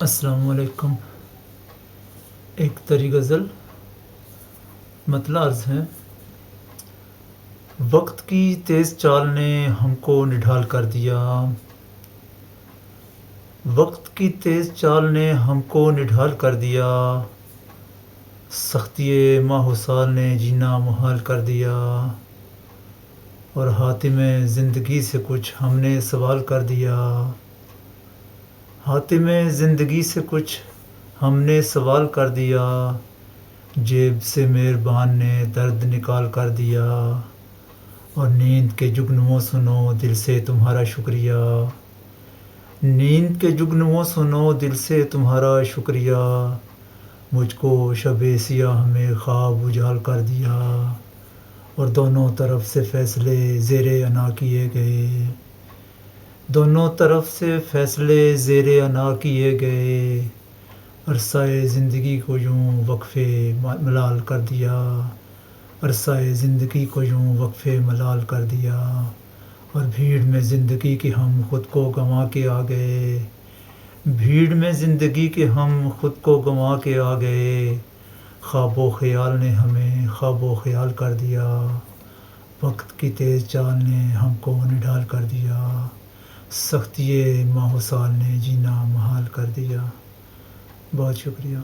السلام علیکم۔ ایک طری غزل مطلع عرض ہے۔ وقت کی تیز چال نے ہم کو نڈھال کر دیا، وقت کی تیز چال نے ہم کو نڈھال کر دیا، سختی ماہ و سال نے جینا محال کر دیا، اور حاتم زندگی سے کچھ ہم نے سوال کر دیا، حاتم زندگی سے کچھ ہم نے سوال کر دیا، جیب سے مہربان نے درد نکال کر دیا، اور نیند کے جگنوں سنو دل سے تمہارا شکریہ، نیند کے جگنوں سنو دل سے تمہارا شکریہ، مجھ کو شب سیاہ میں خواب اجال کر دیا، اور دونوں طرف سے فیصلے زیر عناء کیے گئے، دونوں طرف سے فیصلے زیر عناء کیے گئے، عرصہ زندگی کو یوں وقف ملال کر دیا، عرصہ زندگی کو یوں وقف ملال کر دیا، اور بھیڑ میں زندگی کے ہم خود کو گنوا کے آ گئے، بھیڑ میں زندگی کے ہم خود کو گنوا کے آ گئے، خواب و خیال نے ہمیں خواب و خیال کر دیا، وقت کی تیز چال نے ہم کو نڈھال کر دیا، سختی ماہ و سال نے جینا محال کر دیا۔ بہت شکریہ۔